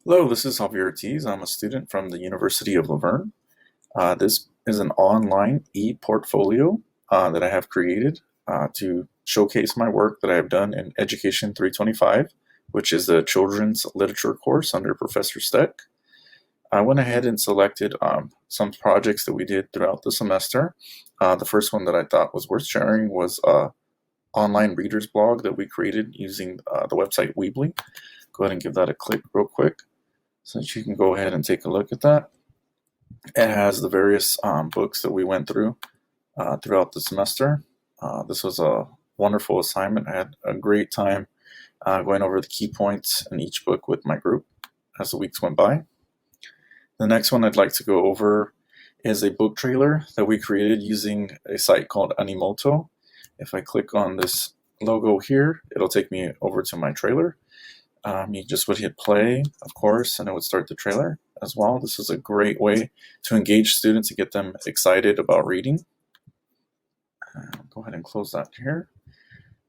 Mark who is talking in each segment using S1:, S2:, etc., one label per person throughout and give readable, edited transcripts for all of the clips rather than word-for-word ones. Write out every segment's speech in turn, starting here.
S1: Hello, this is Javier Ortiz. I'm a student from the University of Laverne. This is an online e-portfolio that I have created to showcase my work that I have done in Education 325, which is the children's literature course under Professor Steck. I went ahead and selected some projects that we did throughout the semester. The first one that I thought was worth sharing was an online reader's blog that we created using the website Weebly. Go ahead and give that a click real quick so that you can go ahead and take a look at that. It has the various books that we went through throughout the semester. This was a wonderful assignment. I had a great time going over the key points in each book with my group as the weeks went by. The next one I'd like to go over is a book trailer that we created using a site called Animoto. If I click on this logo here, it'll take me over to my trailer. You just would hit play, of course, and it would start the trailer as well. This is a great way to engage students and get them excited about reading. Go ahead and close that here.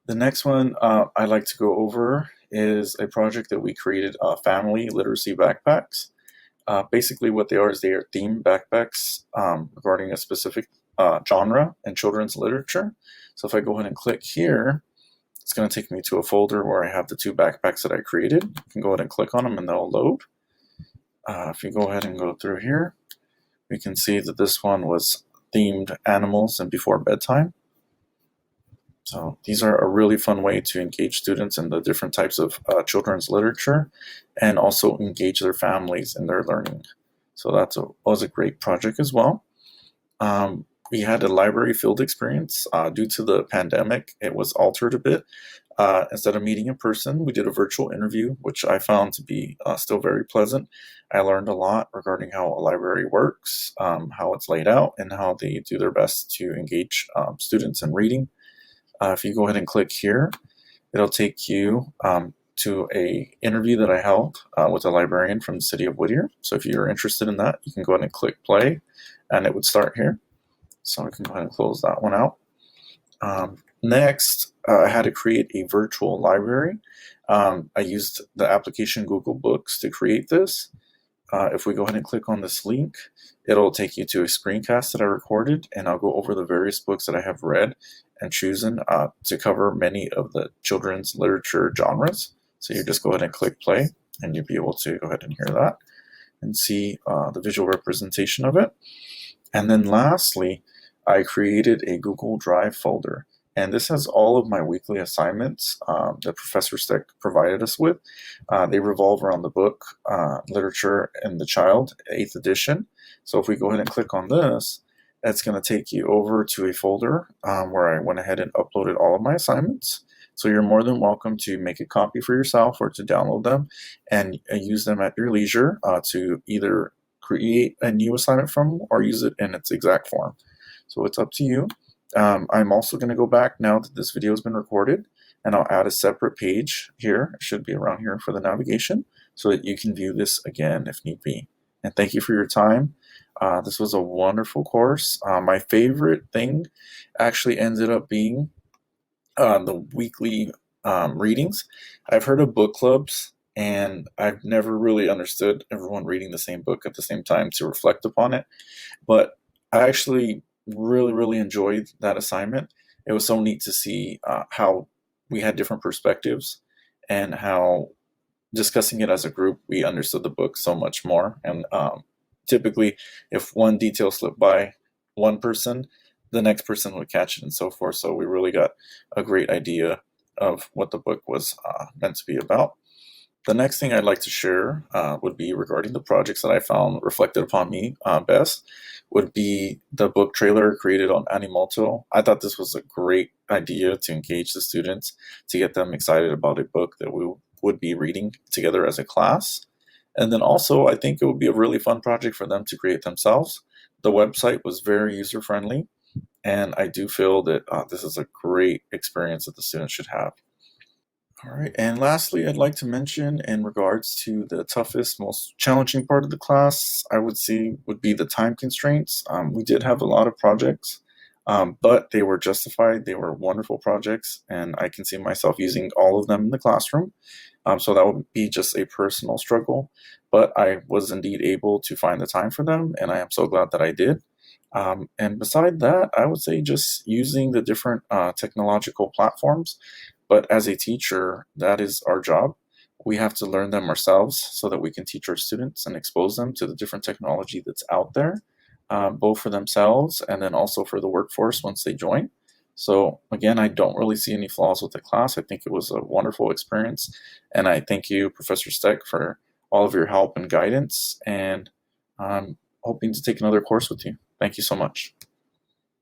S1: The next one I'd like to go over is a project that we created, family literacy backpacks. Basically what they are is they are themed backpacks regarding a specific genre in children's literature. So if I go ahead and click here, it's going to take me to a folder where I have the two backpacks that I created. You can go ahead and click on them and they'll load. If you go ahead and go through here, we can see that this one was themed animals and before bedtime. So these are a really fun way to engage students in the different types of children's literature and also engage their families in their learning. So that was a great project as well. We had a library field experience. Due to the pandemic, it was altered a bit. Instead of meeting in person, we did a virtual interview, which I found to be still very pleasant. I learned a lot regarding how a library works, how it's laid out, and how they do their best to engage students in reading. If you go ahead and click here, it'll take you to a interview that I held with a librarian from the city of Whittier. So if you're interested in that, you can go ahead and click play, and it would start here. So we can go ahead and close that one out. Next, I had to create a virtual library. I used the application Google Books to create this. If we go ahead and click on this link, it'll take you to a screencast that I recorded, and I'll go over the various books that I have read and chosen to cover many of the children's literature genres. So you just go ahead and click play, and you'll be able to go ahead and hear that and see the visual representation of it. And then lastly, I created a Google Drive folder. And this has all of my weekly assignments that Professor Steck provided us with. They revolve around the book, Literature and the Child, 8th edition. So if we go ahead and click on this, that's going to take you over to a folder where I went ahead and uploaded all of my assignments. So you're more than welcome to make a copy for yourself or to download them and use them at your leisure to either create a new assignment from or use it in its exact form. So it's up to you. I'm also going to go back now that this video has been recorded, and I'll add a separate page here. It should be around here for the navigation so that you can view this again if need be. And thank you for your time. This was a wonderful course. My favorite thing actually ended up being the weekly readings. I've heard of book clubs, and I've never really understood everyone reading the same book at the same time to reflect upon it. But I actually really enjoyed that assignment. It was so neat to see how we had different perspectives and how discussing it as a group, we understood the book so much more. And typically, if one detail slipped by one person, the next person would catch it and so forth. So we really got a great idea of what the book was meant to be about. The next thing I'd like to share would be regarding the projects that I found reflected upon me best would be the book trailer created on Animoto. I thought this was a great idea to engage the students, to get them excited about a book that we would be reading together as a class. And then also, I think it would be a really fun project for them to create themselves. The website was very user-friendly, and I do feel that this is a great experience that the students should have. All right, and lastly, I'd like to mention in regards to the toughest, most challenging part of the class, I would say would be the time constraints. We did have a lot of projects. But they were justified. They were wonderful projects, and I can see myself using all of them in the classroom. So that would be just a personal struggle, but I was indeed able to find the time for them, and I am so glad that I did. And beside that, I would say just using the different technological platforms. But as a teacher, that is our job. We have to learn them ourselves so that we can teach our students and expose them to the different technology that's out there, both for themselves and then also for the workforce once they join. So again, I don't really see any flaws with the class. I think it was a wonderful experience, and I thank you, Professor Steck, for all of your help and guidance. And I'm hoping to take another course with you. Thank you so much.